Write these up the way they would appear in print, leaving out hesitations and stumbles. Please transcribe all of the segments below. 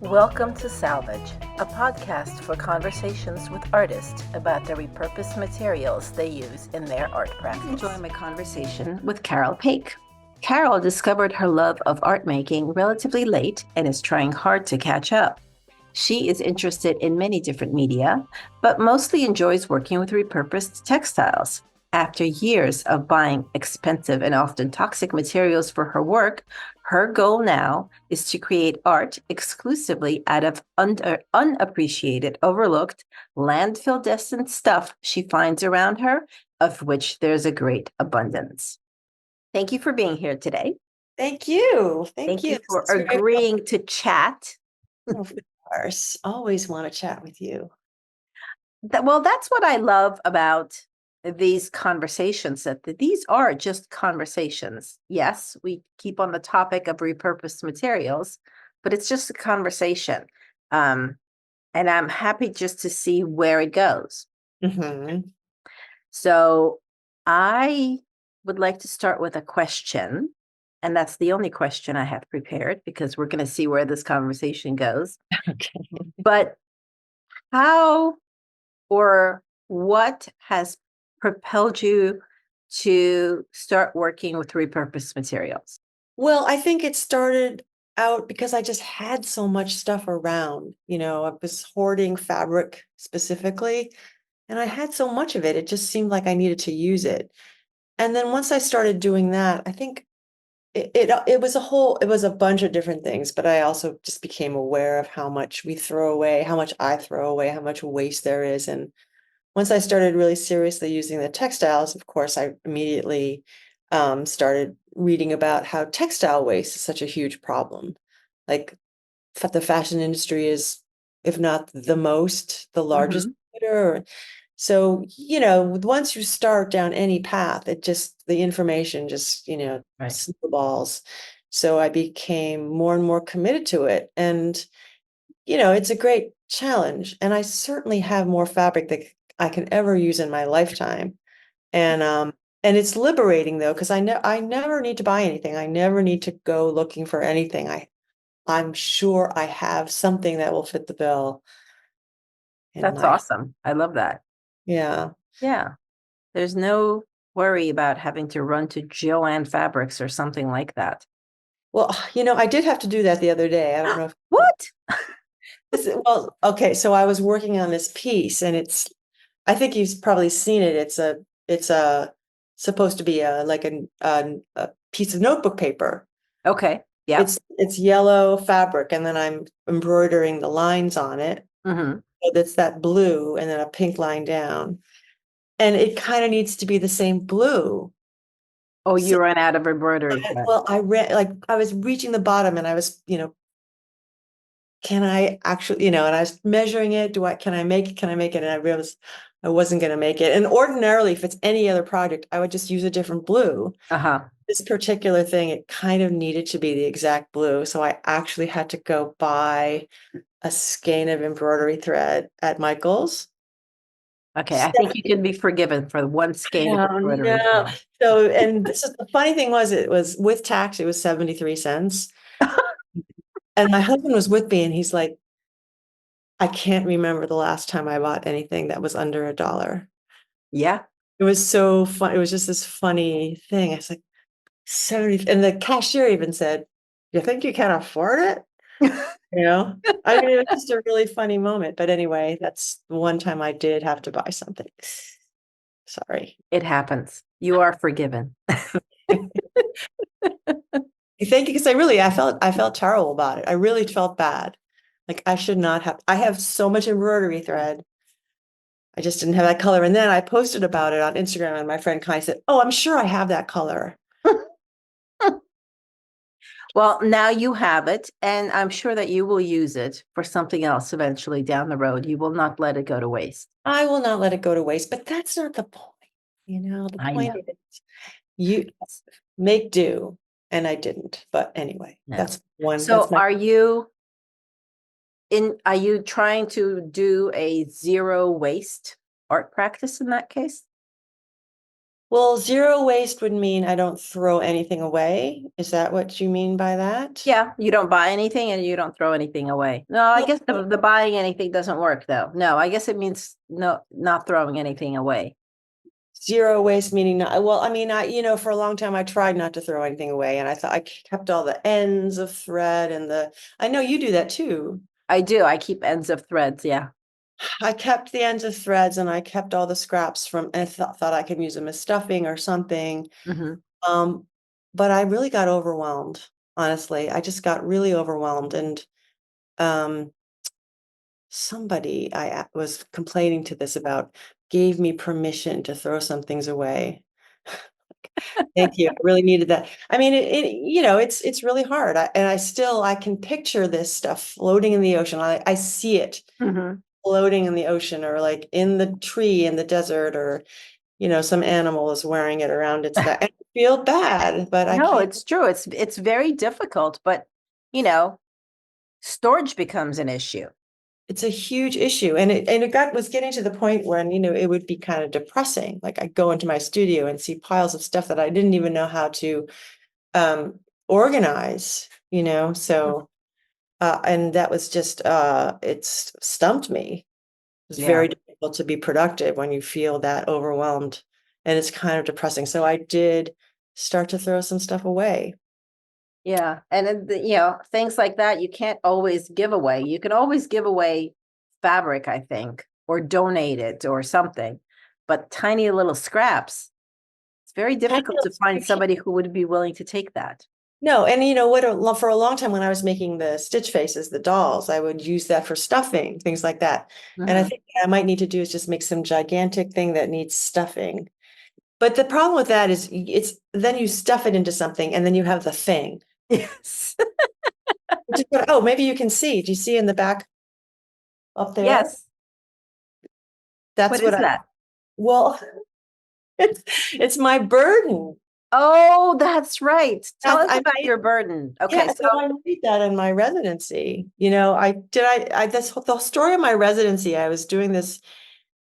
Welcome to Salvage, a podcast for conversations with artists about the repurposed materials they use in their art practice. Enjoy my conversation with Carol Paik. Carol discovered her love of art making relatively late and is trying hard to catch up. She is interested in many different media, but mostly enjoys working with repurposed textiles. After years of buying expensive and often toxic materials for her work, her goal now is to create art exclusively out of unappreciated, overlooked, landfill-destined stuff she finds around her, of which there's a great abundance. Thank you for being here today. Thank you. Thank you for agreeing to chat. Of course. Always want to chat with you. Well, that's what I love about these conversations, that these are just conversations. Yes, we keep on the topic of repurposed materials, but it's just a conversation. And I'm happy just to see where it goes. Mm-hmm. So I would like to start with a question, and that's the only question I have prepared because we're going to see where this conversation goes. Okay. But how or what has propelled you to start working with repurposed materials? Well, I think it started out because I just had so much stuff around. I was hoarding fabric specifically, and I had so much of it. It just seemed like I needed to use it. And then once I started doing that, I think it was a bunch of different things, but I also just became aware of how much we throw away, how much I throw away, how much waste there is. And once I started really seriously using the textiles, of course, I immediately started reading about how textile waste is such a huge problem. Like the fashion industry is, if not the largest polluter. So, once you start down any path, the information just, Right. snowballs. So I became more and more committed to it. And, it's a great challenge. And I certainly have more fabric that I can ever use in my lifetime. And it's liberating though, because I never need to buy anything. I never need to go looking for anything. I'm sure I have something that will fit the bill. That's awesome. I love that. Yeah. Yeah. There's no worry about having to run to Joanne Fabrics or something like that. Well, I did have to do that the other day. I don't know if What? well, okay, so I was working on this piece and I think you've probably seen it. It's supposed to be a piece of notebook paper. Okay. Yeah. It's yellow fabric, and then I'm embroidering the lines on it. Mm-hmm. So that's that blue and then a pink line down. And it kind of needs to be the same blue. Oh, So, you ran out of embroidery. well, I was reaching the bottom and I was, can I actually, and I was measuring it. Can I make it? Can I make it? And I realized I wasn't going to make it. And ordinarily, if it's any other project, I would just use a different blue. Uh-huh. This particular thing, it kind of needed to be the exact blue. So I actually had to go buy a skein of embroidery thread at Michael's. Okay, I think you can be forgiven for the one skein of embroidery. No. So, and this is the funny thing it was with tax, it was 73 cents. And my husband was with me and he's like, I can't remember the last time I bought anything that was under $1. Yeah. It was so fun. It was just this funny thing. I was like, 70, and the cashier even said, you think you can afford it? I mean, it was just a really funny moment. But anyway, that's the one time I did have to buy something. Sorry. It happens. You are forgiven. Thank you, because I felt terrible about it. I really felt bad. Like I should not have. I have so much embroidery thread. I just didn't have that color. And then I posted about it on Instagram, and my friend Kai said, "Oh, I'm sure I have that color." Well, now you have it, and I'm sure that you will use it for something else eventually down the road. You will not let it go to waste. I will not let it go to waste, but that's not the point. The point is you make do, and I didn't. But anyway, that's one. So are you trying to do a zero waste art practice in that case? Well, zero waste would mean I don't throw anything away. Is that what you mean by that? Yeah, you don't buy anything and you don't throw anything away. No, I Well, guess the buying anything doesn't work though. No, I guess it means no, not throwing anything away. zero waste meaning not, well, I mean, for a long time I tried not to throw anything away and I thought I kept all the ends of thread I know you do that too. I do. I keep ends of threads. Yeah. I kept the ends of threads and I kept all the scraps and I thought I could use them as stuffing or something. Hmm. Um, but I really got overwhelmed, honestly. I just got really overwhelmed and um somebody was complaining to this about gave me permission to throw some things away. Thank you. I really needed that. I mean, it's really hard. I can picture this stuff floating in the ocean. I see it Hmm. floating in the ocean or like in the tree in the desert or, some animal is wearing it around its neck. I feel bad, but I No, can't. it's true. It's very difficult, but you know, storage becomes an issue. It's a huge issue. And it was getting to the point when, it would be kind of depressing. Like I go into my studio and see piles of stuff that I didn't even know how to um organize, so and that was just it's stumped me. It's Yeah. very difficult to be productive when you feel that overwhelmed and it's kind of depressing. So I did start to throw some stuff away. Yeah. And things like that you can't always give away. You can always give away fabric, I think, or donate it or something. But tiny little scraps, it's very I difficult to find feel somebody who would be willing to take that. No, and for a long time when I was making the stitch faces, the dolls, I would use that for stuffing, things like that. And I Hmm. think what I might need to do is just make some gigantic thing that needs stuffing. But the problem with that is it's then you stuff it into something and then you have the thing. Yes. Oh, maybe you can see. Do you see in the back up there? Yes. That's What what is I, that? well, it's it's my burden. Oh, that's right. Tell us I about made your burden. Okay, Yeah, so so I made that in my residency. The story of my residency, I was doing this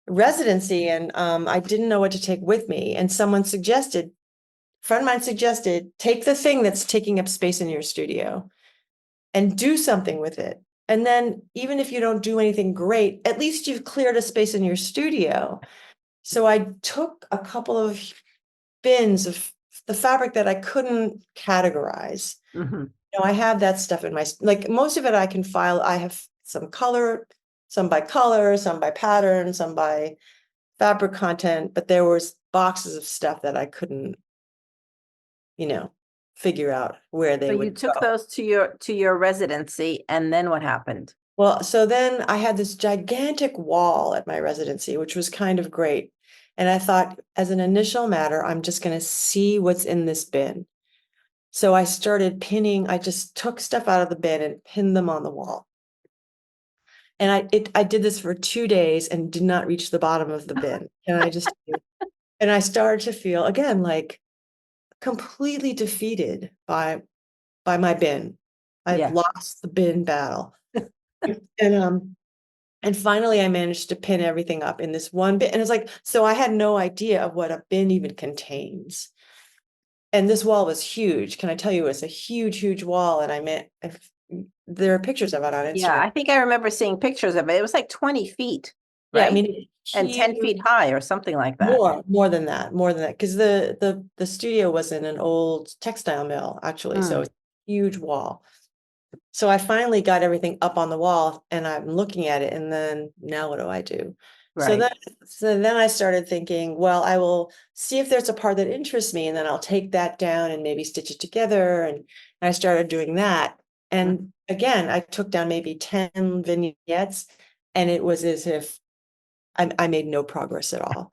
residency and I didn't know what to take with me. And a friend of mine suggested, take the thing that's taking up space in your studio and do something with it. And then even if you don't do anything great, at least you've cleared a space in your studio. So I took a couple of bins of the fabric that I couldn't categorize. mhm. I have that stuff in like most of it I can file. I have some by color, some by pattern, some by fabric content, but there was boxes of stuff that I couldn't, you know, figure out where So they you would took go. those to your residency, and then what happened? Well, so then I had this gigantic wall at my residency, which was kind of great. And I thought, as an initial matter, I'm just going to see what's in this bin. So I just took stuff out of the bin and pinned them on the wall. And I did this for 2 days and did not reach the bottom of the bin. And I started to feel again like completely defeated by my bin. I've Yeah. lost the bin battle. And and finally I managed to pin everything up in this one bin. And it's like, so I had no idea of what a bin even contains. And this wall was huge. Can I tell you, it's a huge, huge wall. And I meant if there are pictures of it on Yeah, Instagram. I think I remember seeing pictures of it. It was like 20 feet, Yeah, I right? mean, And 10 huge. feet high or something like that. More than that, because the studio was in an old textile mill, actually, so Mm, it's a huge wall. So I finally got everything up on the wall and I'm looking at it, and then now what do I do? So right. then, so then I started thinking, well, I will see if there's a part that interests me, and then I'll take that down and maybe stitch it together. And I started doing that. Mm. And again, I took down maybe 10 vignettes, and it was as if I made no progress at all.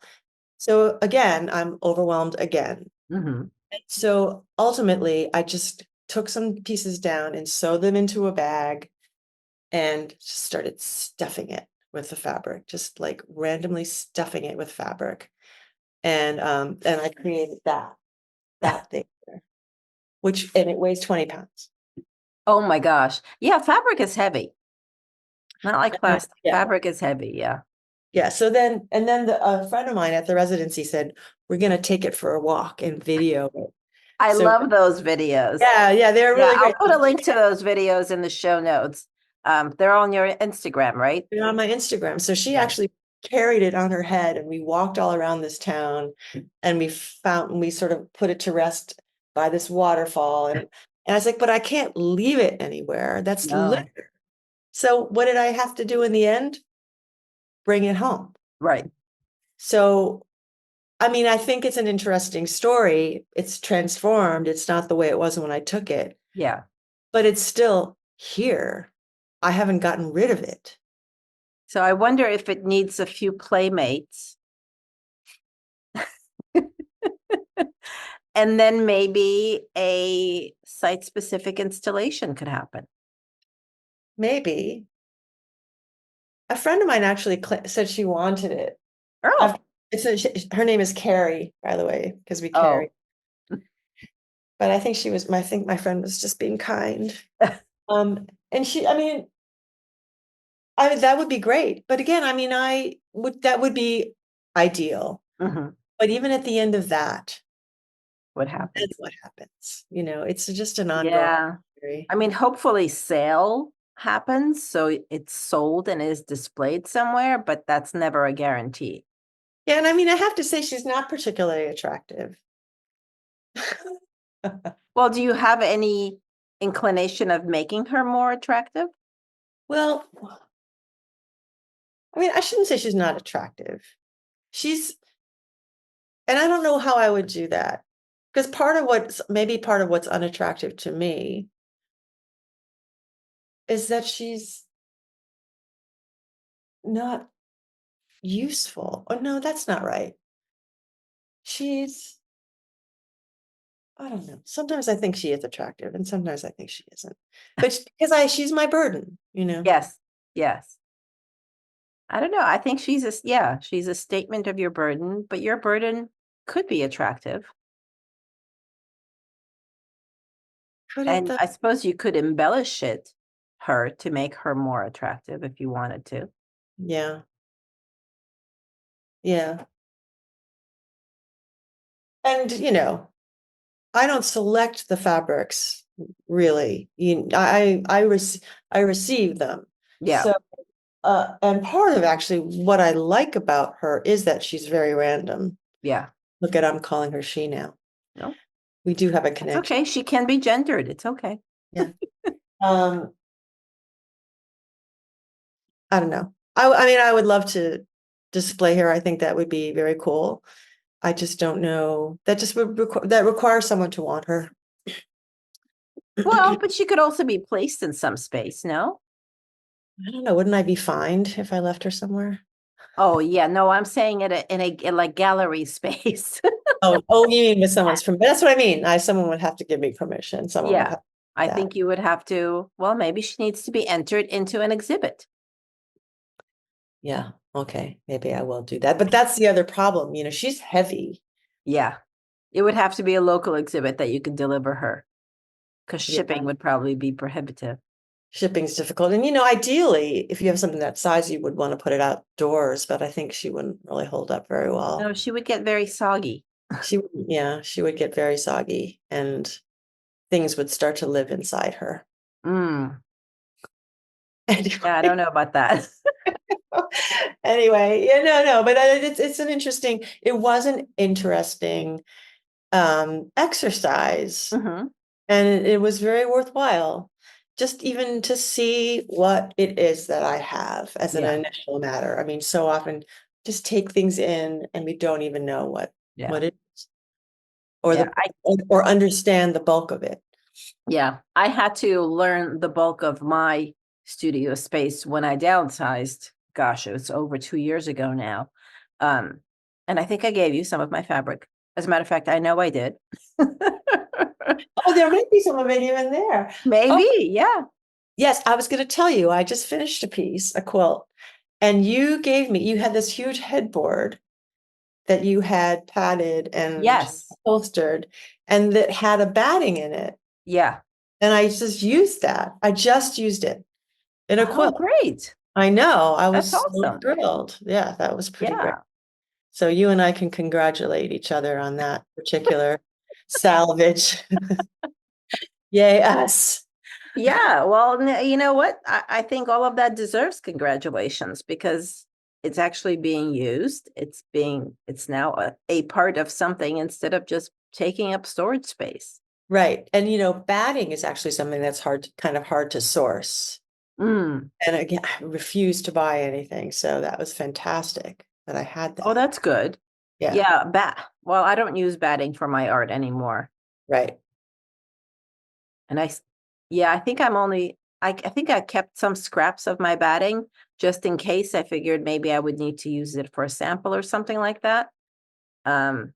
So again, I'm overwhelmed again. Mhm. So ultimately, I just took some pieces down and sewed them into a bag and just started stuffing it with the fabric, just like randomly stuffing it with fabric. And I created that thing there, and it weighs 20 pounds. Oh my gosh. Yeah, fabric is heavy. Not like plastic. Yeah. Fabric is heavy. Yeah. Yeah. So then, and then a friend of mine at the residency said, we're going to take it for a walk and video it. I So love those videos. yeah, they're Yeah, really I'll great. put a link to those videos in the show notes. They're on your Instagram, right? They're on my Instagram. So she Right. actually carried it on her head and we walked all around this town and we sort of put it to rest by this waterfall. And I was like, but I can't leave it anywhere. That's No. litter. So what did I have to do in the end? Bring it home. Right. So, I mean, I think it's an interesting story. It's transformed. It's not the way it was when I took it, Yeah. but it's still here. I haven't gotten rid of it. So I wonder if it needs a few playmates. And then maybe a site-specific installation could happen. Maybe. A friend of mine actually said she wanted it. Oh, Her name is Carrie, by the way, because we carry. oh, But I think I think my friend was just being kind. And that would be great. But again, I mean, that would be ideal. mhm. But even at the end of that, What happens? that's what happens. It's just an ongoing Yeah. story. I mean, hopefully sale happens, so it's sold and is displayed somewhere, but that's never a guarantee. Yeah, and I mean, I have to say she's not particularly attractive. Well, do you have any inclination of making her more attractive? Well, I mean, I shouldn't say she's not attractive. And I don't know how I would do that. Because maybe part of what's unattractive to me is that she's not useful. Oh, no, that's not right. She's, I don't know. Sometimes I think she is attractive and sometimes I think she isn't. But because she's my burden, Yes, yes. I don't know. I think she's a statement of your burden, but your burden could be attractive. Could it And though? I suppose you could embellish her to make her more attractive if you wanted to. Yeah. Yeah. And, I don't select the fabrics really. I receive them. Yeah, So and part of actually what I like about her is that she's very random. yeah. Look at, I'm calling her she now. No, We do have a that's connection. okay. She can be gendered. It's okay. Yeah. Um, I don't know. I mean, I would love to display her. I think that would be very cool. I just don't know. That just that requires someone to want her. Well, but she could also be placed in some space, no? I don't know. Wouldn't I be fined if I left her somewhere? Oh, yeah. No, I'm saying in like gallery space. Oh, you mean with someone's permission? That's what I mean. Someone would have to give me permission. Someone would Yeah, have I that. think you would have to, well, maybe she needs to be entered into an exhibit. Yeah. Okay. Maybe I will do that. But that's the other problem. She's heavy. Yeah. It would have to be a local exhibit that you could deliver her, because Yeah. shipping would probably be prohibitive. Shipping's difficult. And ideally, if you have something that size, you would want to put it outdoors, but I think she wouldn't really hold up very well. No, she would get very soggy. She would get very soggy and things would start to live inside her. Mm. Anyway. Yeah, I don't know about that. Anyway, yeah, no, but it was an interesting exercise. Mhm. And it was very worthwhile, just even to see what it is that I have as an Yeah. initial matter. I mean, so often just take things in and we don't even know what Yeah. it is, or Yeah, or understand the bulk of it. Yeah, I had to learn the bulk of my studio space when I downsized. Gosh, it was over 2 years ago now. And I think I gave you some of my fabric. As a matter of fact, I know I did. Oh, there might be some of it even there. Maybe, Oh, yeah. yes, I was going to tell you, I just finished a quilt, and you had this huge headboard that you had padded and Yes. upholstered, and that had a batting in it. Yeah. And I just used that. I just used it in a Oh, quilt. great. I know. I That's was so awesome. thrilled. Yeah, that was pretty great. Yeah. So you and I can congratulate each other on that particular salvage. Yay, us. Yeah. Well, you know what? I think all of that deserves congratulations because it's actually being used. It's now a part of something instead of just taking up storage space. Right. And batting is actually something that's kind of hard to source. Mm. And again, I refused to buy anything. So that was fantastic that I had Oh, that. that's good. Yeah, Yeah, well, I don't use batting for my art anymore. right. And yeah, I think I think I kept some scraps of my batting just in case. I figured maybe I would need to use it for a sample or something like that. Um,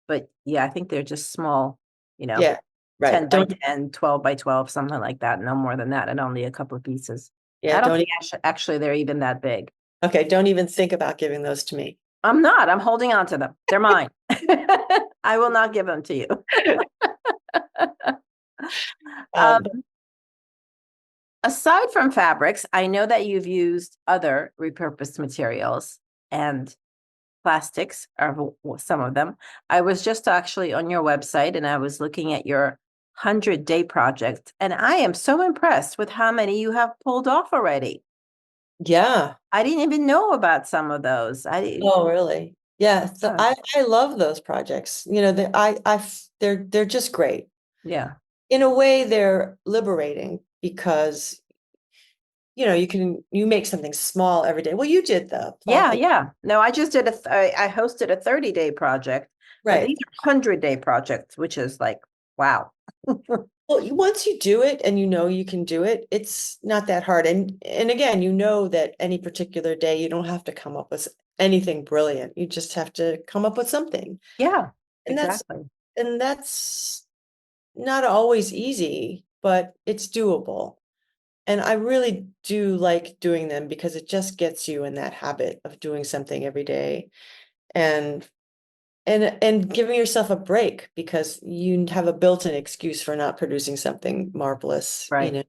but yeah, I think they're just small, Yeah, right. 10 by Don't, 10, 12 by 12, something like that. No more than that, and only a couple of pieces. yeah, I don't don't, think actually they're even that big. okay, don't even think about giving those to me. I'm not. I'm holding on to them. They're mine. I will not give them to you. Um, Um, Aside from fabrics, I know that you've used other repurposed materials and plastics are some of them. I was just actually on your website and I was looking at your 100-day project, and I am so impressed with how many you have pulled off already. yeah. I didn't even know about some of those. Oh, really? Yeah. So Uh, I love those projects. They're just great. yeah. In a way, they're liberating because you make something small every day. Well, you did the Yeah, cloth. yeah. No, I just did I hosted a 30-day project, but Right. these are 100-day projects, which is like, wow. Well, once you do it and you know you can do it, it's not that hard. And again, you know that any particular day you don't have to come up with anything brilliant. You just have to come up with something. Yeah, And that's exactly. and that's not always easy, but it's doable. And I really do like doing them because it just gets you in that habit of doing something every day and and giving yourself a break because you have a built-in excuse for not producing something marvelous, Right.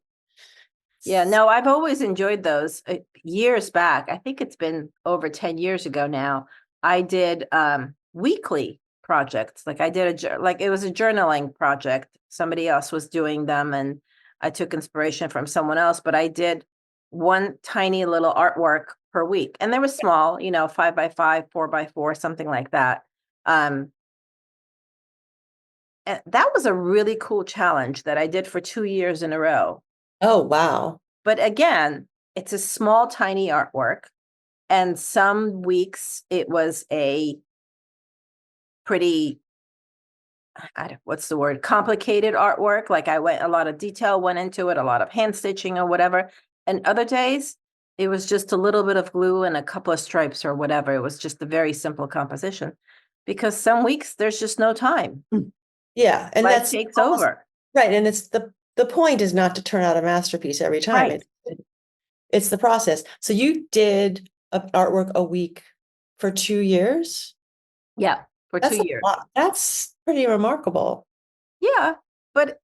Yeah, no, I've always enjoyed those. Years back, I think it's been over 10 years ago now, I did weekly projects. Like I did like it was a journaling project. Somebody else was doing them and I took inspiration from someone else, but I did one tiny little artwork per week. And they were small, 5 by 5, 4 by 4, something like that. Um, and that was a really cool challenge that I did for 2 years in a row. Oh, wow. But again, it's a small, tiny artwork. And some weeks it was a pretty, what's the word, complicated artwork. Like a lot of detail went into it, a lot of hand stitching or whatever. And other days it was just a little bit of glue and a couple of stripes or whatever. It was just a very simple composition because some weeks there's just no time. Yeah, and Life that's takes almost over. right. And it's the point is not to turn out a masterpiece every time. Right. It's the process. So you did artwork a week for 2 years? Yeah. For two That's a years. lot. That's pretty remarkable. Yeah. But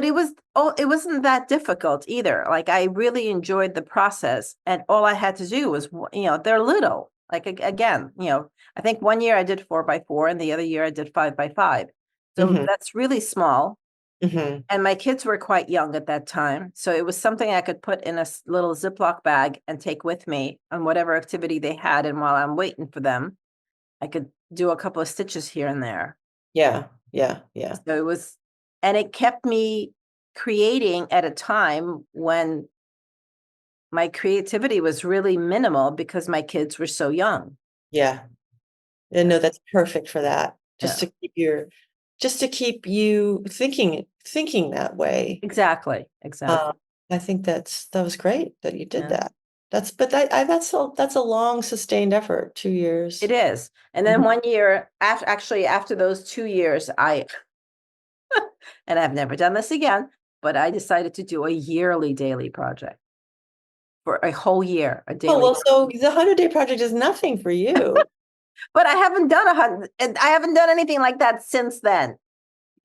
it wasn't that difficult either. Like I really enjoyed the process and all I had to do was, they're little. Like again, I think one year I did 4 by 4 and the other year I did 5 by 5. So Hmm. that's really small. Hmm. And my kids were quite young at that time. So it was something I could put in a little Ziploc bag and take with me on whatever activity they had. And while I'm waiting for them, I could do a couple of stitches here and there. Yeah, yeah, yeah, So and it kept me creating at a time when my creativity was really minimal because my kids were so young. yeah. And no, that's perfect for that. Yeah, Just to keep you thinking that way. exactly. Um, Exactly. I think that was great that you did Yeah, that. That's a long sustained effort, 2 years. it is. And then Mhm. one year after those 2 years, and I've never done this again, but I decided to do a yearly daily project for a whole year, a Oh, daily. well, so the 100-day project is nothing for you. But I haven't done I haven't done anything like that since then.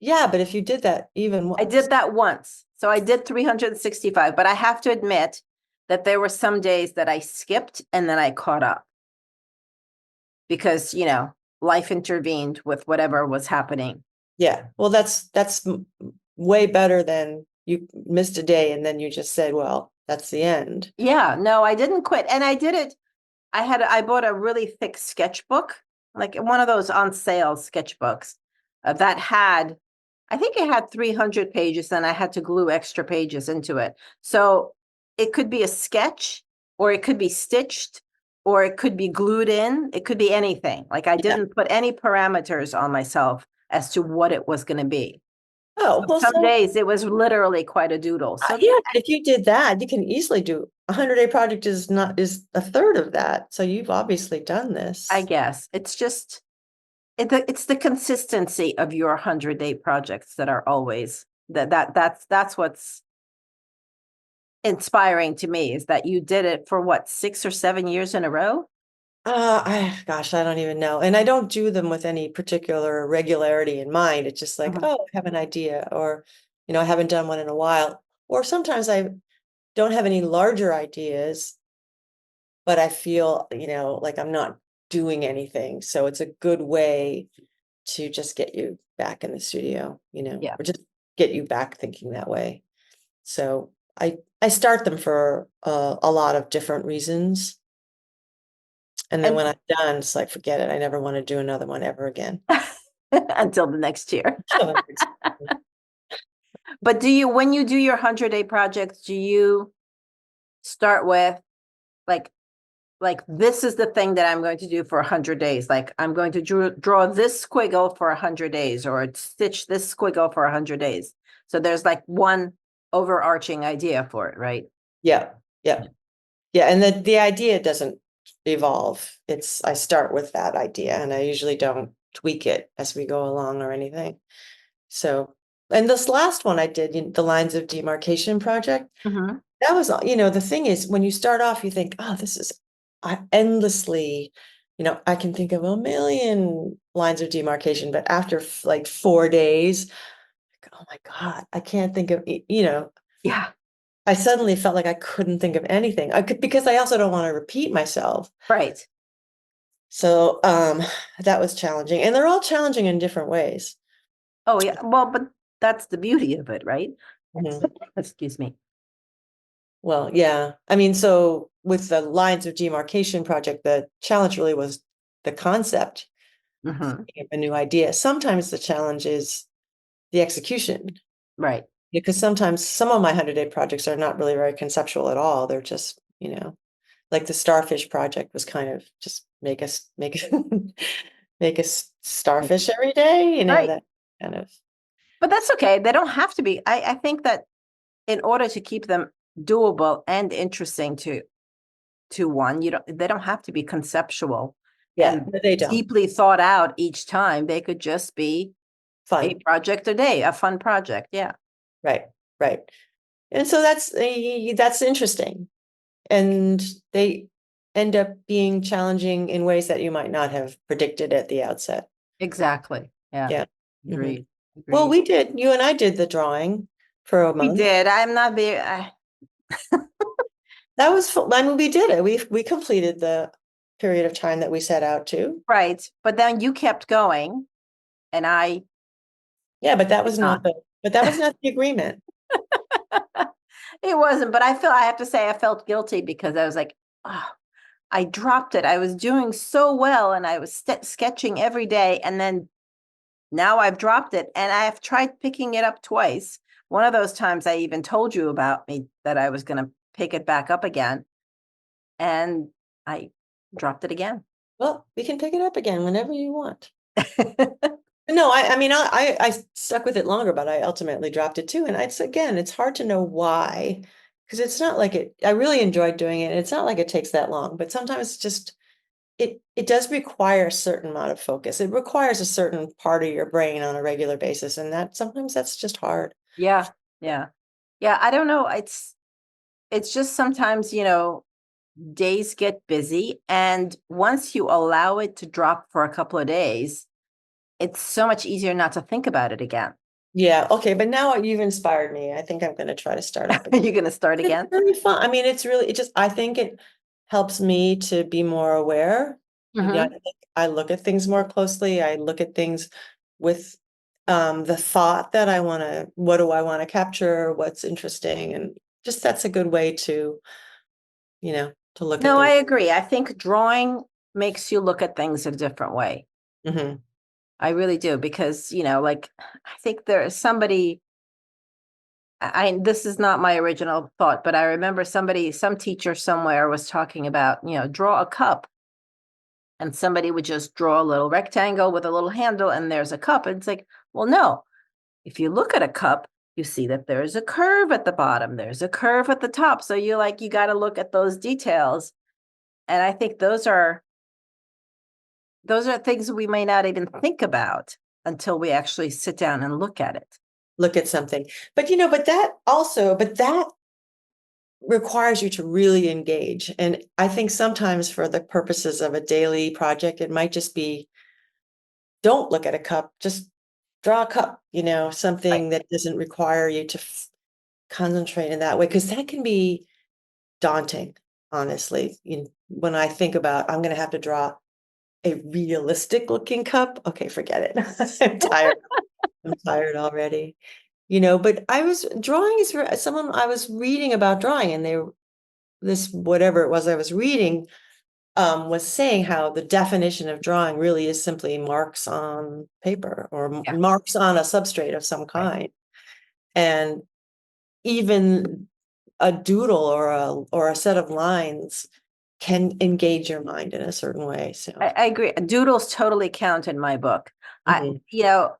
Yeah, but if you did that even I once. did that once. So I did 365, but I have to admit that there were some days that I skipped and then I caught up. Because, life intervened with whatever was happening. Yeah. Well, that's way better than you missed a day and then you just said, well, that's the end. Yeah, no, I didn't quit. And I did it. I bought a really thick sketchbook, like one of those on sale sketchbooks that had, I think it had 300 pages and I had to glue extra pages into it. So it could be a sketch or it could be stitched or it could be glued in. It could be anything. Like I didn't put any parameters on myself as to what it was going to be. Oh, well, Some days it was literally quite a doodle. So yeah, if you did that, you can easily do a 100-day project is a third of that. So you've obviously done this. I guess it's just it's the consistency of your 100-day projects that are always that's what's inspiring to me, is that you did it for what, 6 or 7 years in a row? Gosh, I don't even know. And I don't do them with any particular regularity in mind. It's just like, oh, I have an idea, or, I haven't done one in a while. Or sometimes I don't have any larger ideas, but I feel, like I'm not doing anything. So it's a good way to just get you back in the studio, Yeah. or just get you back thinking that way. So I start them for a lot of different reasons. And then when I'm done, it's like, forget it. I never want to do another one ever again. Until the next year. But when you do your 100-day projects, do you start with like this is the thing that I'm going to do for 100 days. Like I'm going to draw this squiggle for 100 days or stitch this squiggle for 100 days. So there's like one overarching idea for it, right? Yeah. Yeah. Yeah. And the idea doesn't evolve. I start with that idea and I usually don't tweak it as we go along or anything. So, and this last one I did, the lines of demarcation project, that was, the thing is when you start off, you think, oh, this is endlessly, I can think of a million lines of demarcation, but after like 4 days, oh my God, I can't think of, Yeah. I suddenly felt like I couldn't think of anything. Because I also don't want to repeat myself. Right. So that was challenging. And they're all challenging in different ways. Oh, yeah. Well, but that's the beauty of it, right? Excuse me. Well, yeah. I mean, so with the lines of demarcation project, the challenge really was the concept of a new idea. Sometimes the challenge is the execution. Right. Because sometimes some of my 100-day projects are not really very conceptual at all. They're just, like the starfish project was kind of just make a starfish every day, Right. that kind of. But that's okay. They don't have to be. I think that in order to keep them doable and interesting to one, they don't have to be conceptual. Yeah, and they don't. Deeply thought out each time. They could just be Fun. A project a day, a fun project. Yeah. Right. And so that's interesting. And they end up being challenging in ways that you might not have predicted at the outset. Exactly. Yeah. Yeah. Agreed. Well, you and I did the drawing for a month. We did. I'm not very. That was fun. I mean, we did it. We completed the period of time that we set out to. Right. But then you kept going and I. Yeah, but that was not the agreement. It wasn't, but I have to say I felt guilty because I was like, oh, I dropped it. I was doing so well and I was sketching every day. And then now I've dropped it and I have tried picking it up twice. One of those times I even told you about me that I was going to pick it back up again. And I dropped it again. Well, we can pick it up again whenever you want. No, I mean, I stuck with it longer, but I ultimately dropped it too. And it's hard to know why, because it's not like I really enjoyed doing it. And it's not like it takes that long, but sometimes just, it does require a certain amount of focus. It requires a certain part of your brain on a regular basis. And sometimes that's just hard. Yeah. Yeah. Yeah. I don't know. It's just sometimes, days get busy. And once you allow it to drop for a couple of days, it's so much easier not to think about it again. Yeah, okay, but now you've inspired me. I think I'm gonna try to start up Are again. you going to start It's again? really fun. I mean, it's really, it just, I think it helps me to be more aware. I Hmm. think I look at things more closely. I look at things with the thought that what do I want to capture? What's interesting? And just that's a good way to look at No, the I agree. I think drawing makes you look at things a different way. Mhm. I really do because, like I think there is somebody this is not my original thought, but I remember some teacher somewhere was talking about, draw a cup, and somebody would just draw a little rectangle with a little handle and there's a cup. And it's like, well, no. If you look at a cup, you see that there's a curve at the bottom, there's a curve at the top. So you got to look at those details. And I think those are things we may not even think about until we actually sit down and look at it. Look at something. But that requires you to really engage. And I think sometimes for the purposes of a daily project, it might just be don't look at a cup, just draw a cup, Right. something that doesn't require you to concentrate in that way, because that can be daunting, honestly. When I think about I'm going to have to draw a realistic looking cup, okay, forget it. I'm tired. I'm tired already. But I was drawing is for someone I was reading about drawing, and this whatever it was I was reading was saying how the definition of drawing really is simply marks on paper or Yeah. marks on a substrate of some Right. kind. And even a doodle or a set of lines can engage your mind in a certain way. So, I agree. Doodles totally count in my book. I, mhm. you know,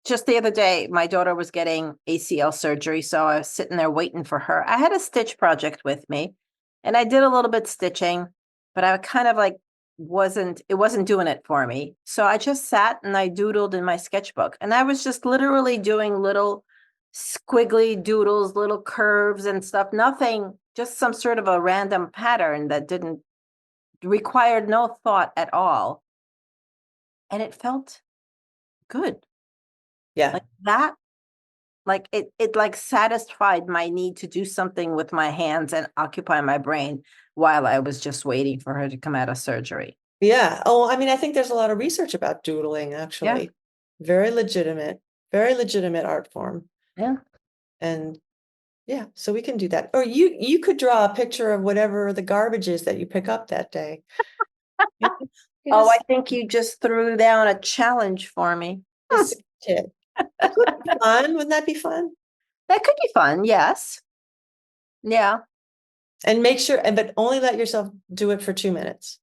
just the other day, my daughter was getting ACL surgery, so I was sitting there waiting for her. I had a stitch project with me, and I did a little bit stitching, but I kind of like it wasn't doing it for me. So I just sat and I doodled in my sketchbook, and I was just literally doing little squiggly doodles, little curves and stuff. Nothing, just some sort of a random pattern that didn't required no thought at all, and it felt good. Yeah. Like that, like it like satisfied my need to do something with my hands and occupy my brain while I was just waiting for her to come out of surgery. Yeah. Oh, I mean, I think there's a lot of research about doodling, Yeah. actually. Very legitimate art form. Yeah. And yeah, so we can do that. Or you could draw a picture of whatever the garbage is that you pick up that day. You you Oh, I just think you just threw down a challenge for me. just it. That could be fun. Wouldn't that be fun? That could be fun. Yes. Yeah. And make sure, but only let yourself do it for 2 minutes.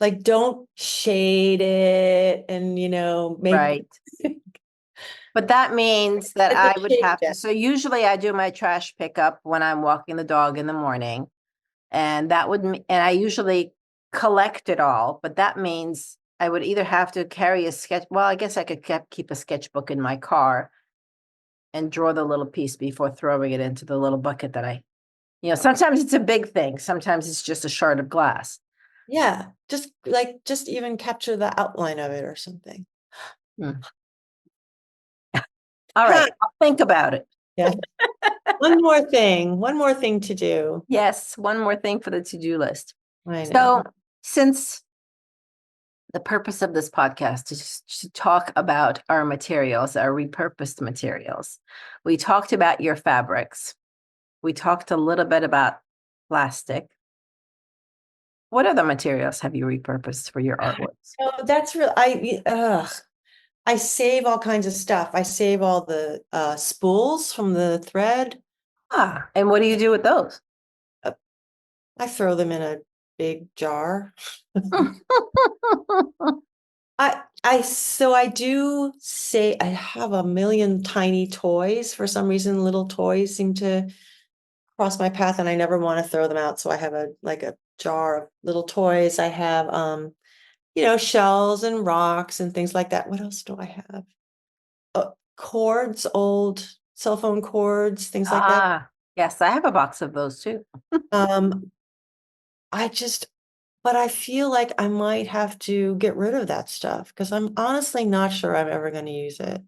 Like, don't shade it and, make Right. But that means that the I would shade have to. down. So usually I do my trash pickup when I'm walking the dog in the morning. And and I usually collect it all, but that means I would either have to carry a sketch. Well, I guess I could keep a sketchbook in my car and draw the little piece before throwing it into the little bucket sometimes it's a big thing. Sometimes it's just a shard of glass. Yeah, just even capture the outline of it or something. Hmm. All Huh, right. I'll think about it. yeah. One more thing to do. Yes. One more thing for the to-do list. I So know. since the purpose of this podcast is to talk about our materials, our repurposed materials. We talked about your fabrics. We talked a little bit about plastic. What other materials have you repurposed for your artworks? Oh, that's real. I save all kinds of stuff. I save all the spools from the thread. And what do you do with those? Uh, I throw them in a big jar. So I do say I have a million tiny toys. For some reason, little toys seem to cross my path and I never want to throw them out. So I have a jar of little toys. I have shells and rocks and things like that. What else do I have? Cords, old cell phone cords, things like that. Yes, I have a box of those too. Um, I just but I feel like I might have to get rid of that stuff because I'm honestly not sure I'm ever going to use it.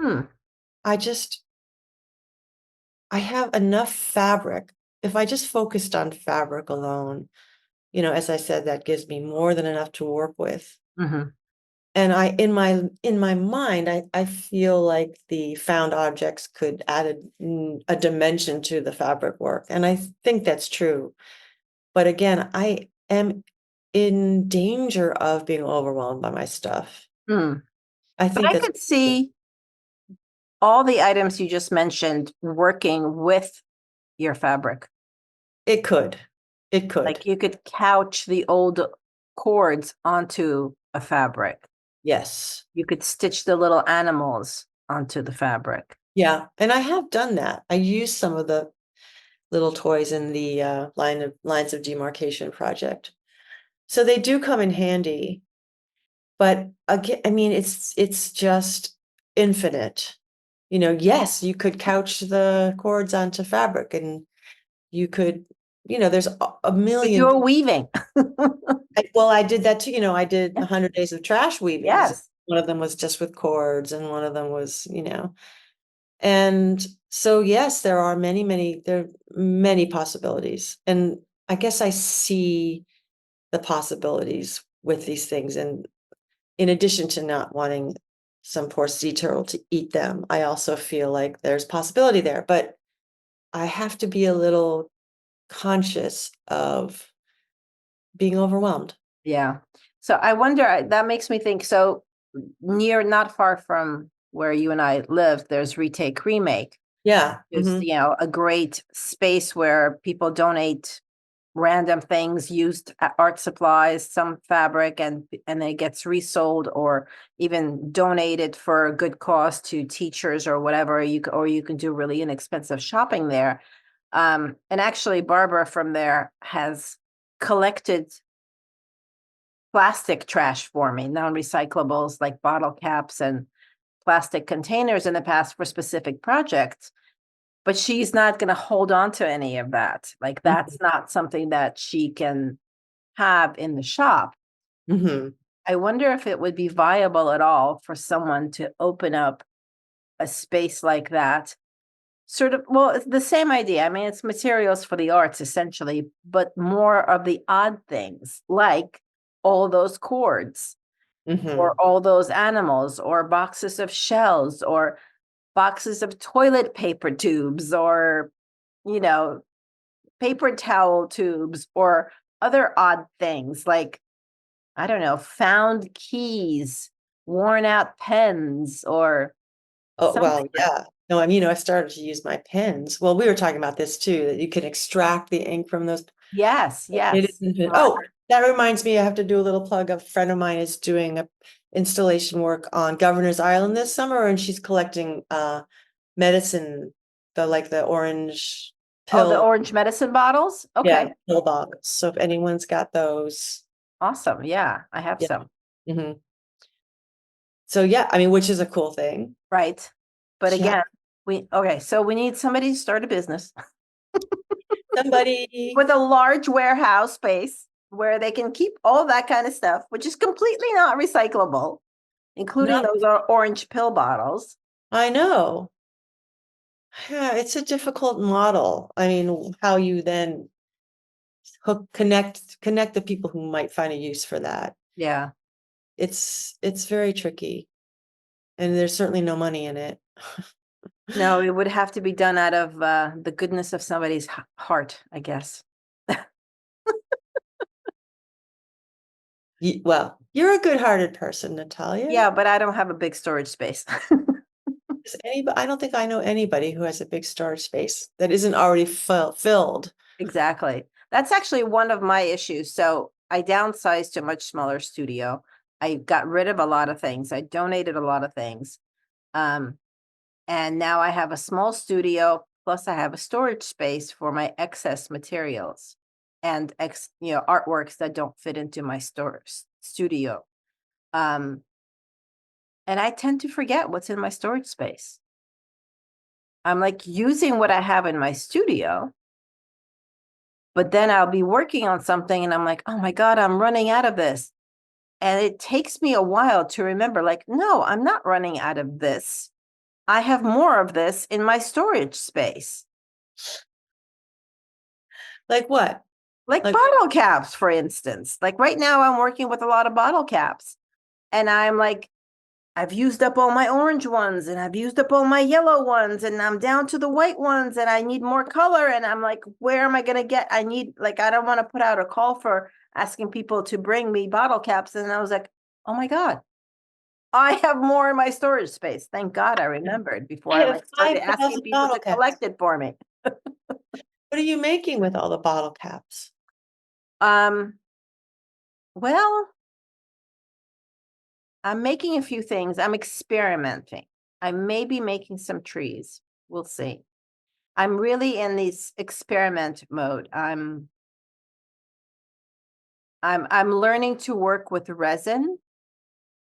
Hmm. I just, I have enough fabric. If I just focused on fabric alone, as I said, that gives me more than enough to work with. Hmm. And in my mind, I feel like the found objects could add a dimension to the fabric work. And I think that's true. But again, I am in danger of being overwhelmed by my stuff. Hmm. I But think I that's could see all the items you just mentioned working with your fabric. it could. It could. Like you could couch the old cords onto a fabric. Yes. You could stitch the little animals onto the fabric. Yeah. And I have done that. I used some of the little toys in the lines of demarcation project. So they do come in handy. But again, I mean, it's just infinite. Yes, you could couch the cords onto fabric and you could, there's a We million. do a weaving. Well, I did that too. I did 100 Days of Trash weavings. Yes. One of them was just with cords and one of them was, and so yes, there are many possibilities. And I guess I see the possibilities with these things. And in addition to not wanting some poor sea turtle to eat them, I also feel like there's possibility there. But I have to be a little conscious of being overwhelmed. Yeah. So I wonder, that makes me think. So not far from where you and I live, there's Retake Remake. Yeah. There's, a great space where people donate random things, used art supplies, some fabric, and it gets resold or even donated for a good cause to teachers or whatever. Or you can do really inexpensive shopping there. And actually, Barbara from there has collected plastic trash for me, non-recyclables like bottle caps and plastic containers in the past for specific projects. But she's not going to hold on to any of that. Like Mhm. that's not something that she can have in the shop. Mhm. I wonder if it would be viable at all for someone to open up a space like that. Sort of, well, it's the same idea. I mean, it's materials for the arts essentially, but more of the odd things like all those cords or Mhm. all those animals or boxes of shells or boxes of toilet paper tubes or, you know, paper towel tubes or other odd things like, I don't know, found keys, worn out pens or Oh, something. well, yeah. No, I mean, I started to use my pens. Well, we were talking about this too, that you can extract the ink from those. Yes, It yes. isn't. Oh, Marker. that reminds me, I have to do a little plug. A friend of mine is doing a installation work on Governor's Island this summer, and she's collecting medicine, the orange Oh, the pill, orange medicine bottles? yeah, Okay. pill box. So if anyone's got those, Awesome. Yeah, I have yeah. some. Mhm. So yeah, I mean, which is a cool thing. Right. But Yeah, again, so we need somebody to start a business somebody. with a large warehouse space where they can keep all that kind of stuff, which is completely not recyclable, including No, those orange pill bottles. I know. Yeah, it's a difficult model. I mean, how you then connect the people who might find a use for that. Yeah. It's very tricky, and there's certainly no money in it. No, it would have to be done out of the goodness of somebody's heart, I guess. Well, you're a good-hearted person, Natalia. Yeah, but I don't have a big storage space. I don't think I know anybody who has a big storage space that isn't already filled. Exactly. That's actually one of my issues. So I downsized to a much smaller studio. I got rid of a lot of things. I donated a lot of things. Um, and now I have a small studio, plus I have a storage space for my excess materials and artworks that don't fit into my studio. Um, and I tend to forget what's in my storage space. I'm like using what I have in my studio, But then I'll be working on something and I'm like, oh my God, I'm running out of this. And it takes me a while to remember, like, no, I'm not running out of this. I have more of this in my storage space. Like what? Like Like, bottle caps, for instance. Like right now, I'm working with a lot of bottle caps. And I'm like, I've used up all my orange ones and I've used up all my yellow ones and I'm down to the white ones and I need more color. And I'm like, where am I going to get? I don't want to put out a call for asking people to bring me bottle caps. And I was like, oh my God, I have more in my storage space. Thank God I remembered before I I have like started asking 5,000 people bottle to caps. collect it for me. What are you making with all the bottle caps? Well, I'm making a few things. I'm experimenting. I may be making some trees. We'll see. I'm really in this experiment mode. I'm learning to work with resin,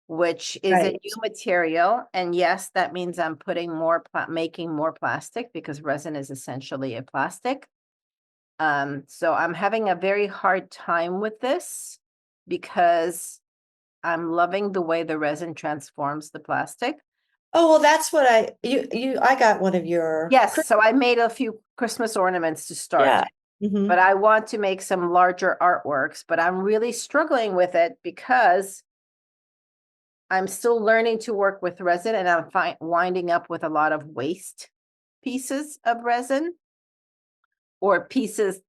which is a Right. new material. And yes, that means I'm putting making more plastic because resin is essentially a plastic. So I'm having a very hard time with this because I'm loving the way the resin transforms the plastic. Oh, well, that's what I got one of your, Yes, so I made a few Christmas ornaments to start, yeah. Mhm. but I want to make some larger artworks, but I'm really struggling with it because I'm still learning to work with resin and I'm winding up with a lot of waste pieces of resin or pieces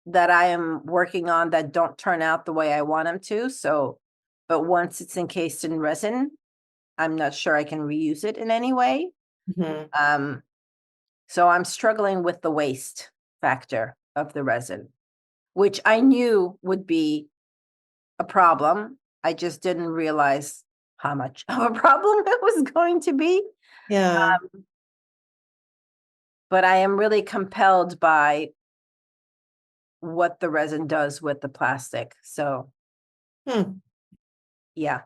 that I am working on that don't turn out the way I want them to. So, but once it's encased in resin, I'm not sure I can reuse it in any way. Mhm. So I'm struggling with the waste factor of the resin, which I knew would be a problem. I just didn't realize how much of a problem it was going to be. Yeah. But I am really compelled by what the resin does with the plastic. So Hmm. yeah,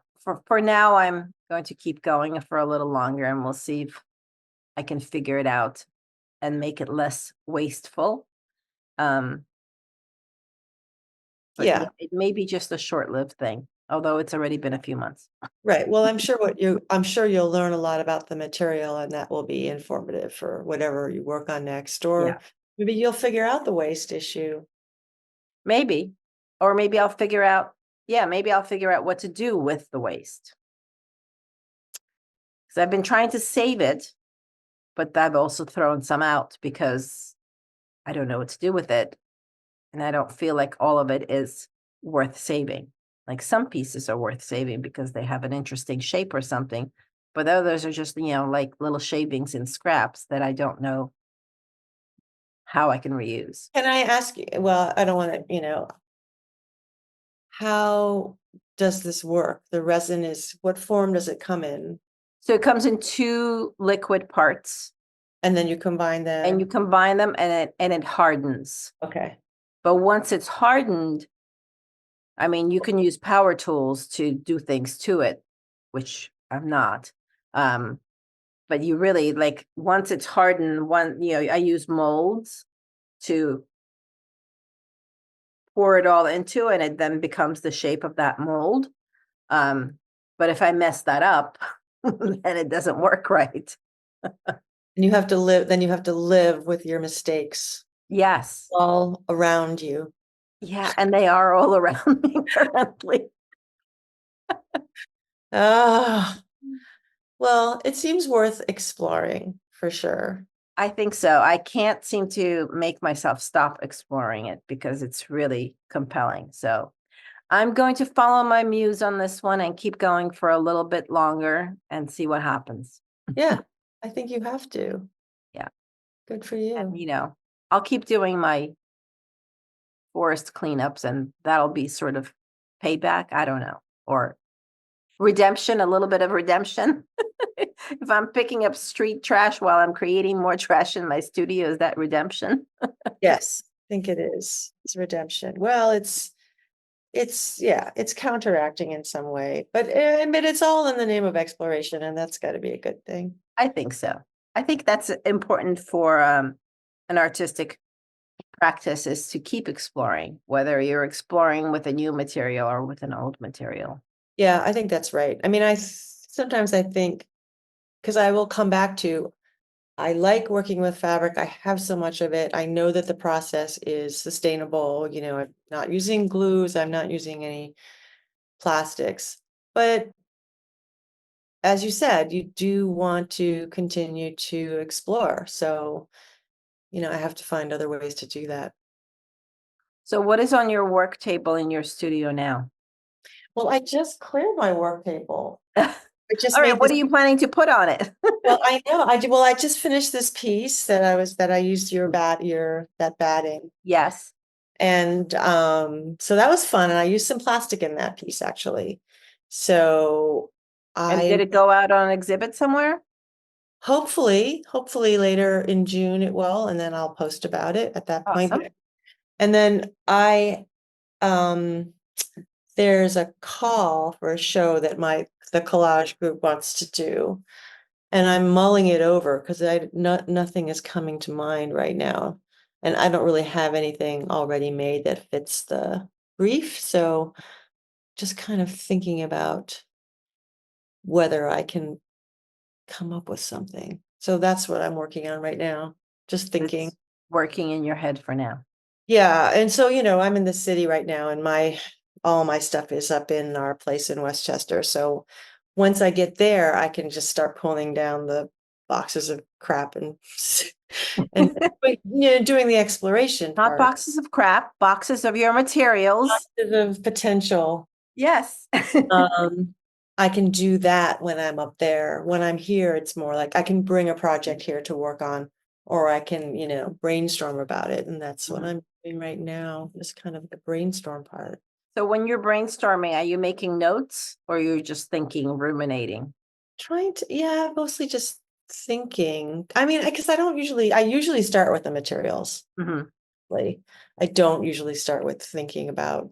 for now, I'm going to keep going for a little longer and we'll see if I can figure it out and make it less wasteful. Um, but yeah, Yeah. it may be just a short-lived thing, although it's already been a few months. Right. Well, I'm sure you'll learn a lot about the material and that will be informative for whatever you work on next, Yeah, or maybe you'll figure out the waste issue. maybe. Or maybe I'll figure out, yeah, maybe I'll figure out what to do with the waste. Because I've been trying to save it, but I've also thrown some out because I don't know what to do with it. And I don't feel like all of it is worth saving. Like some pieces are worth saving because they have an interesting shape or something, but others are just, like little shavings and scraps that I don't know how I can reuse. Can I ask you, well, I don't want to, how does this work? The resin what form does it come in? So it comes in two liquid parts And then you combine and you them. combine them and it hardens. Okay. But once it's hardened, I mean, you can use power tools to do things to it, which I'm not. Um, but you really like once it's hardened, I use molds to pour it all into and it then becomes the shape of that mold. Um, but if I mess that up, then it doesn't work right. And then you have to live with your mistakes Yes. all around you. Yeah, and they are all around me currently. Ah, well, it seems worth exploring for sure. I think so. I can't seem to make myself stop exploring it because it's really compelling. So I'm going to follow my muse on this one and keep going for a little bit longer and see what happens. Yeah, I think you have to. Yeah. Good for And, you. I'll keep doing my forest cleanups and that'll be sort of payback. I don't know. Or redemption, a little bit of redemption. If I'm picking up street trash while I'm creating more trash in my studio, is that redemption? Yes, I think it is. It's redemption. Well, it's counteracting in some way, but it's all in the name of exploration, and that's got to be a good thing. I think so. I think that's important for an artistic practice is to keep exploring, whether you're exploring with a new material or with an old material. Yeah, I think that's right. I mean, sometimes I think, because I will come back to, I like working with fabric. I have so much of it. I know that the process is sustainable. I'm not using glues. I'm not using any plastics. But as you said, you do want to continue to explore. So, I have to find other ways to do that. So what is on your work table in your studio now? Well, I just cleared my work table. I just All right, made what this. are you planning to put on it? Well, I know. Well, I just finished this piece that I used that batting. Yes. And so that was fun. And I used some plastic in that piece actually. So And did I it go out on exhibit somewhere? hopefully later in June it will, and then I'll post about it at that point. Awesome. And then um there's a call for a show that the collage group wants to do. And I'm mulling it over because nothing is coming to mind right now. And I don't really have anything already made that fits the brief. So just kind of thinking about whether I can come up with something. So that's what I'm working on right now. Just thinking. It's working in your head for now. Yeah. And so, I'm in the city right now and all my stuff is up in our place in Westchester. So once I get there, I can just start pulling down the boxes of crap and and doing the exploration Not part. boxes of crap, boxes of your materials. The potential. Yes. Um, I can do that when I'm up there. When I'm here, it's more like I can bring a project here to work on, or I can, brainstorm about it. And that's what I'm doing right now, is kind of the brainstorm part. So when you're brainstorming, are you making notes or you're just thinking, ruminating? Yeah, mostly just thinking. I mean, because I usually start with the materials. Mhm. Like, I don't usually start with thinking about,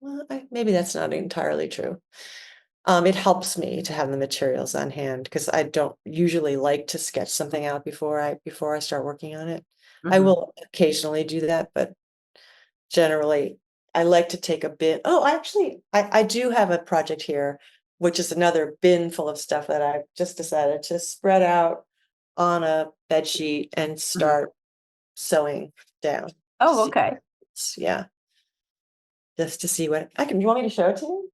well, maybe that's not entirely true. It helps me to have the materials on hand because I don't usually like to sketch something out before I start working on it. I Mhm. will occasionally do that, but generally I like to take a bit. Oh, actually, I do have a project here, which is another bin full of stuff that I've just decided to spread out on a bed sheet and Mhm. start sewing down. Oh, okay. Yeah, just to see what I can. You want me to show it to you?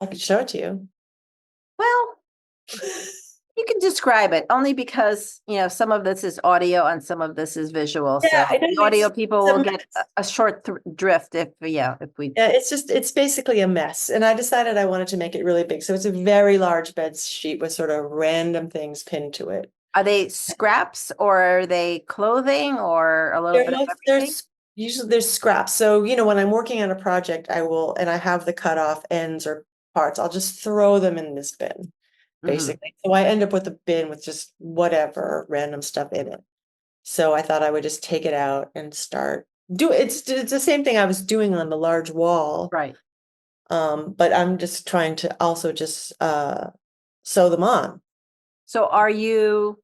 I could show it to you. Well, you can describe it only because, some of this is audio and some of this is visual. So Yeah, I know the audio people will a get mess. a short drift if we. Yeah, it's basically a mess. And I decided I wanted to make it really big. So it's a very large bed sheet with sort of random things pinned to it. Are they scraps or are they clothing or a little bit of everything? There's scraps. So, when I'm working on a project, and I have the cut off ends or parts, I'll just throw them in this bin, Mhm. basically. So I end up with a bin with just whatever random stuff in it. So I thought I would just take it out and start it's the same thing I was doing on the large wall. Right. But I'm just trying to also just sew them on. So are you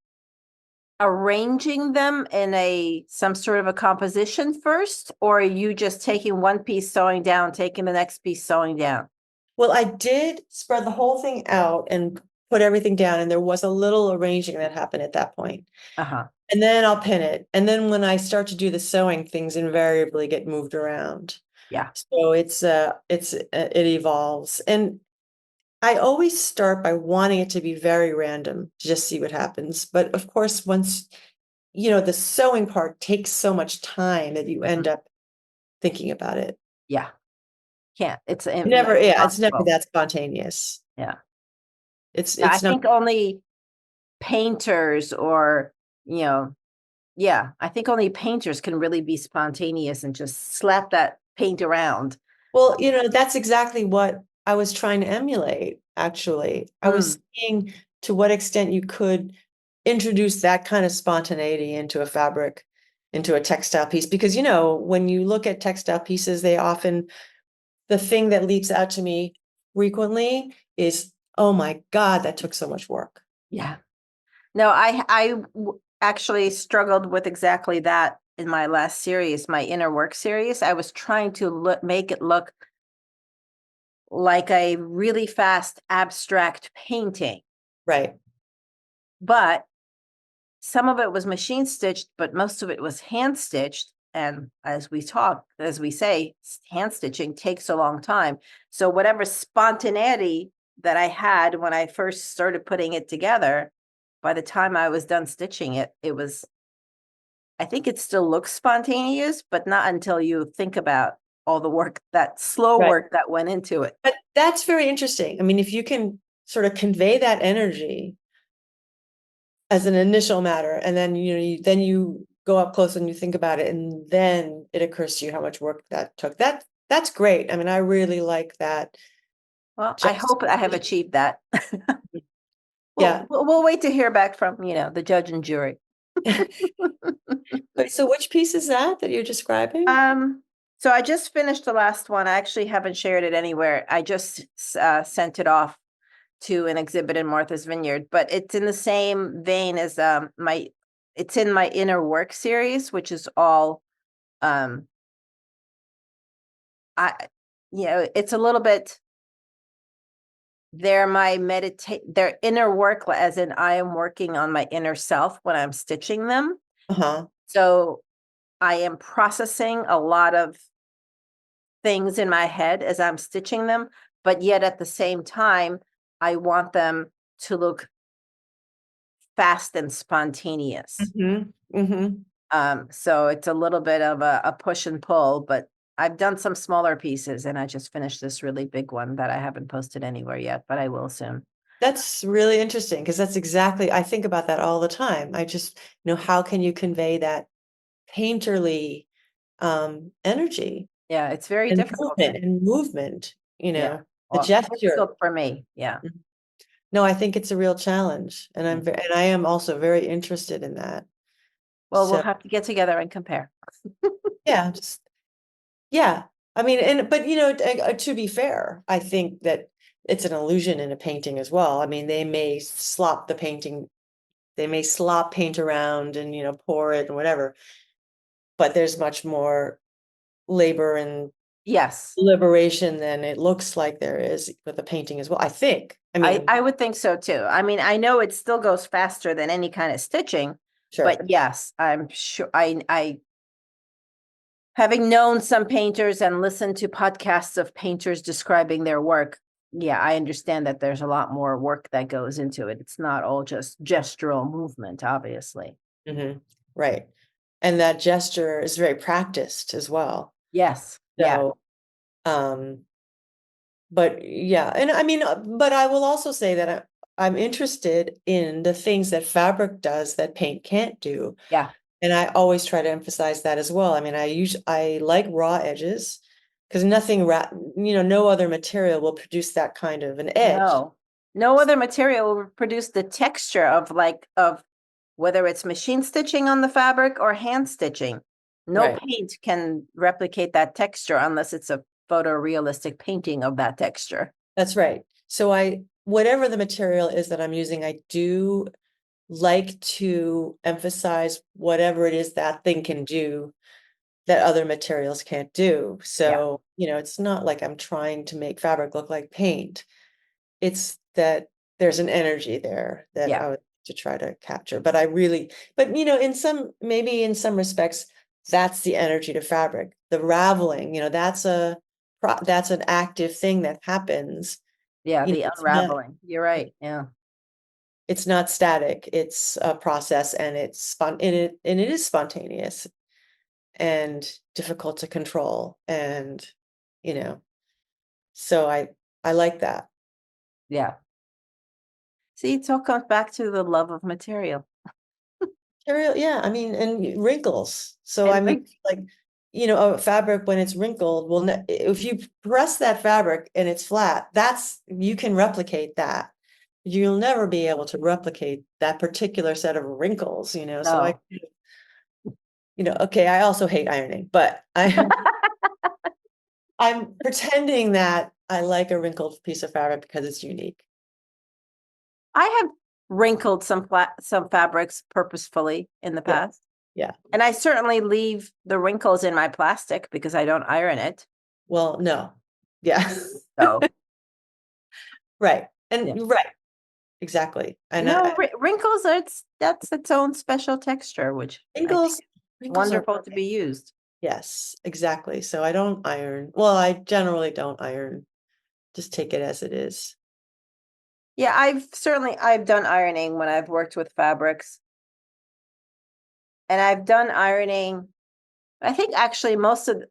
arranging them in some sort of a composition first, or are you just taking one piece sewing down, taking the next piece sewing down? Well, I did spread the whole thing out and put everything down, and there was a little arranging that happened at that point. Uh-huh. And then I'll pin it. And then when I start to do the sewing, things invariably get moved around. Yeah. So it evolves. And I always start by wanting it to be very random to just see what happens. But of course, once, the sewing part takes so much time that you end Mhm. up thinking about it. Yeah. Can't. It's It's never impossible. that spontaneous. Yeah. Yeah, I It's not. think only painters or, you know, yeah, I think only painters can really be spontaneous and just slap that paint around. Well, that's exactly what I was trying to emulate, actually. I was Mm, seeing to what extent you could introduce that kind of spontaneity into a fabric, into a textile piece. Because, when you look at textile pieces, the thing that leaps out to me frequently is, oh my God, that took so much work. yeah. No, actually struggled with exactly that in my last series, my inner work series, I was trying to make it look like a really fast abstract painting, Right. but some of it was machine stitched, but most of it was hand stitched. And as we say, hand stitching takes a long time. So whatever spontaneity that I had when I first started putting it together, by the time I was done stitching it, I think it still looks spontaneous, but not until you think about all the work, that slow Right. work that went into it. But that's very interesting. I mean, if you can sort of convey that energy as an initial matter, and then then you go up close and you think about it, and then it occurs to you how much work that took. That's great. I mean, I really like that. Well, I Just hope I have achieved that. yeah. We'll wait to hear back from, the judge and jury. Wait, so which piece is that you're describing? So I just finished the last one. I actually haven't shared it anywhere. I just sent it off to an exhibit in Martha's Vineyard, but it's in the same vein as it's in my inner work series, which is all um it's a little bit, their inner work, as in I am working on my inner self when I'm stitching them. Uh-huh. So I am processing a lot of things in my head as I'm stitching them, but yet at the same time, I want them to look fast and spontaneous. So it's a little bit of a push and pull, but I've done some smaller pieces and I just finished this really big one that I haven't posted anywhere yet, but I will soon. That's really interesting because that's exactly, I think about that all the time. I just, how can you convey that painterly energy Yeah, it's very and difficult. movement, Yeah. the Well, gesture. difficult for me. Yeah. No, I think it's a real challenge, and Mm. and I am also very interested in that. Well, we'll So have to get together and compare. yeah, yeah. I mean, but to be fair, I think that it's an illusion in a painting as well. I mean, they may slop paint around and pour it and whatever, but there's much more labor and Yes. liberation than it looks like there is with a painting as well, I think. I mean, I would think so too. I mean, I know it still goes faster than any kind of stitching, sure. but yes, I'm sure I having known some painters and listened to podcasts of painters describing their work, yeah, I understand that there's a lot more work that goes into it. It's not all just gestural movement, obviously. Right. And that gesture is very practiced as well. Yes. Yeah. So, but yeah, and I mean, but I will also say that I'm interested in the things that fabric does that paint can't do. Yeah. And I always try to emphasize that as well. I mean, I like raw edges because no other material will produce that kind of an edge. No other material will produce the texture of whether it's machine stitching on the fabric or hand stitching. No Right. paint can replicate that texture unless it's a photorealistic painting of that texture. That's right. So whatever the material is that I'm using, I do like to emphasize whatever it is that thing can do that other materials can't do. Yeah. So, it's not like I'm trying to make fabric look like paint. It's that there's an energy there that Yeah. I would to try to capture. But maybe in some respects, that's the energy to fabric. The raveling, that's an active thing that happens. Yeah. The It's not, unraveling. You're right. Yeah. it's not static. It's a process, and it is spontaneous and difficult to control. And, you know, so I like that. Yeah. See, it all comes back to the love of material. Material, yeah, I mean, and wrinkles. So I And mean, like, a fabric when it's wrinkled, if you press that fabric and it's flat, you can replicate that. You'll never be able to replicate that particular set of wrinkles, so no. okay, I also hate ironing, but I'm pretending that I like a wrinkled piece of fabric because it's unique. I have wrinkled some fabrics purposefully in the Yeah. past. Yeah. And I certainly leave the wrinkles in my plastic because I don't iron it. Well, no. Yeah. So, Right. yeah. And right. Exactly. And No, wrinkles, that's its own special texture, which I think wrinkles, is wrinkles are wonderful to be used. yes, exactly. So I don't iron. Well, I generally don't iron. Just take it as it is. Yeah, I've done ironing when I've worked with fabrics. And I've done ironing. I think actually most of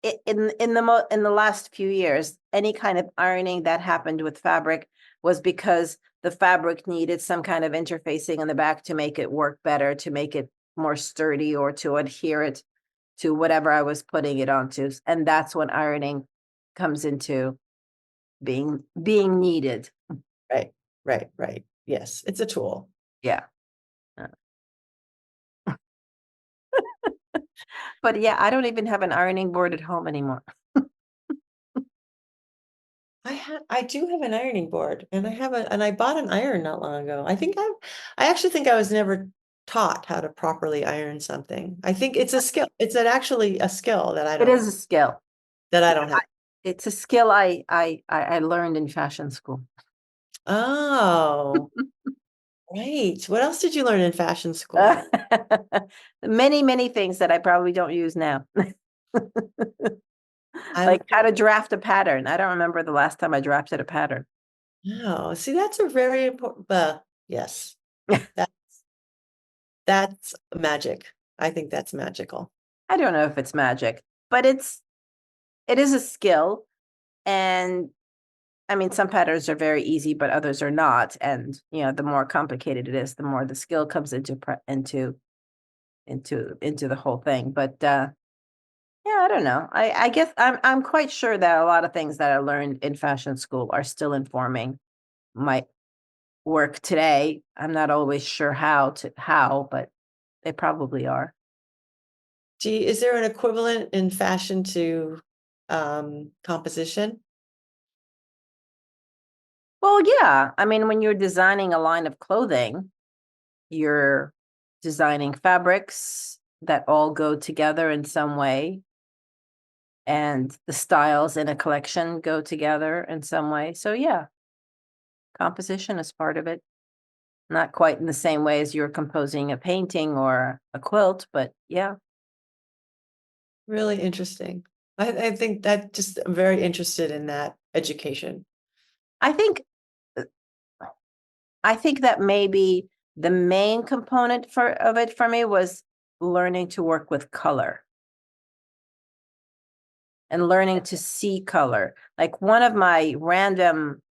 in the last few years, any kind of ironing that happened with fabric was because the fabric needed some kind of interfacing in the back to make it work better, to make it more sturdy, or to adhere it to whatever I was putting it onto. And that's when ironing comes into being needed. Right. Right. Right. Yes. It's a tool. Yeah. Uh, But yeah, I don't even have an ironing board at home anymore. I do have an ironing board and I bought an iron not long ago. I actually think I was never taught how to properly iron something. I think it's a skill. It's actually a skill that It is a skill. I don't have. It's a skill I learned in fashion school. Oh, right. What else did you learn in fashion school? Many, many things that I probably don't use now. I Like how to draft a pattern. I don't remember the last time I drafted a pattern. no, see, that's a very important, yes, that that's magic. I think that's magical. I don't know if it's magic, but it is a skill. And I mean, some patterns are very easy, but others are not. And the more complicated it is, the more the skill comes into the whole thing. But yeah, I don't know. I guess I'm quite sure that a lot of things that I learned in fashion school are still informing my work today. I'm not always sure how, but they probably are. Is there an equivalent in fashion to composition? Well, yeah. I mean, when you're designing a line of clothing, you're designing fabrics that all go together in some way, and the styles in a collection go together in some way. So yeah, composition is part of it. Not quite in the same way as you're composing a painting or a quilt, but yeah. Really interesting. I think that just I'm very interested in that education. I think uh, I think that maybe the main component of it for me was learning to work with color and learning to see color. Like one of my random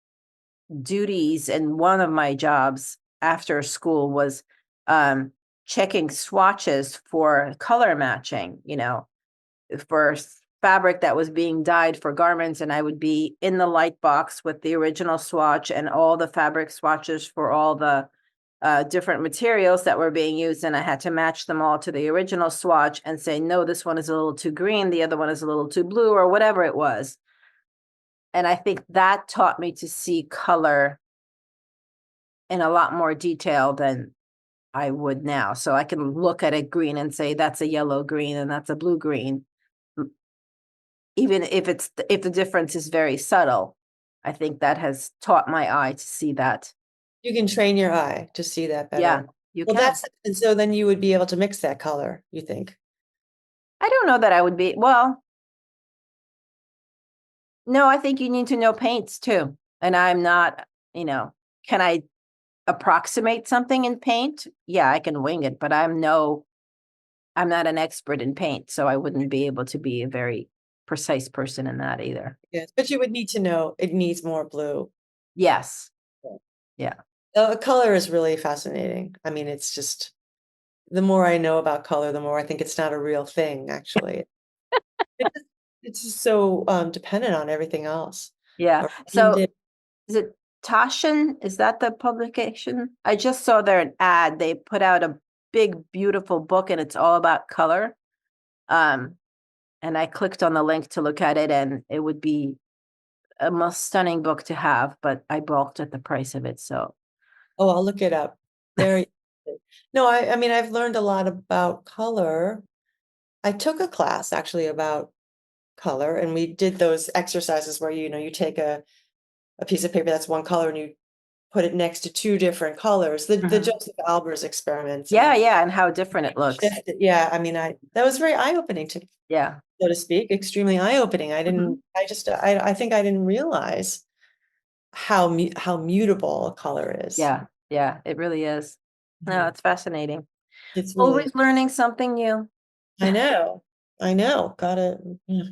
duties in one of my jobs after school was um, checking swatches for color matching, for fabric that was being dyed for garments. And I would be in the light box with the original swatch and all the fabric swatches for all the different materials that were being used. And I had to match them all to the original swatch and say, no, this one is a little too green, the other one is a little too blue, or whatever it was. And I think that taught me to see color in a lot more detail than I would now. So I can look at a green and say, that's a yellow green and that's a blue green. Even if the difference is very subtle. I think that has taught my eye to see that. You can train your eye to see that Yeah, better. you Well, can. and so then you would be able to mix that color, you think? I don't know that I would be, well, no, I think you need to know paints too. And I'm not, can I approximate something in paint? Yeah, I can wing it, but I'm not an expert in paint, so I wouldn't be able to be a very precise person in that either. Yes, but you would need to know it needs more blue. Yes. Yeah. Yeah. Color is really fascinating. I mean, it's just the more I know about color, the more I think it's not a real thing, actually. It just, it's just so dependent on everything else Yeah. around So it. is it Taschen? Is that the publication? I just saw their ad. They put out a big, beautiful book and it's all about color. Um, and I clicked on the link to look at it, and it would be a most stunning book to have, but I balked at the price of it. So Oh, I'll look it up. Very No, I mean, I've learned a lot about color. I took a class actually about color, and we did those exercises where, you take a piece of paper that's one color and you put it next to two different colors, the Mhm. Joseph Albers experiments. Yeah, yeah, and how different it looks. Yeah, I mean, that was very eye-opening to Yeah. so to speak, extremely eye-opening. Mhm. I think I didn't realize how mutable color is. Yeah, yeah, it really is. No, Mhm. it's fascinating. It's really, Always learning something new. I know, I know, gotta, yeah,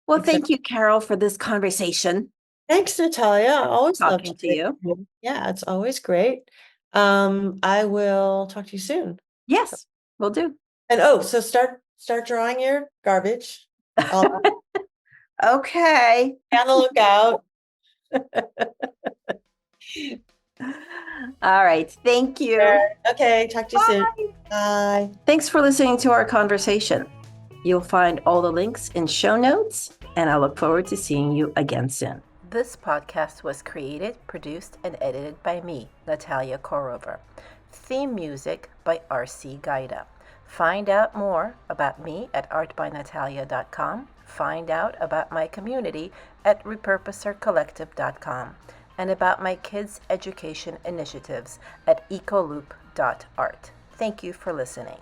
Well, except, thank you, Carol, for this conversation. thanks, Natalia. I always love Talking to chatting you. with you. Yeah, it's always great. I will talk to you soon. Yes, will do. And so start drawing your garbage. I'll Okay. be on the lookout. All right. Thank Sure. you. Okay, talk to you soon. Bye. Bye. Thanks for listening to our conversation. You'll find all the links in show notes, and I look forward to seeing you again soon. This podcast was created, produced, and edited by me, Natalia Korover. Theme music by R.C. Gaida. Find out more about me at artbynatalia.com. Find out about my community at repurposercollective.com and about my kids' education initiatives at ecoloop.art. Thank you for listening.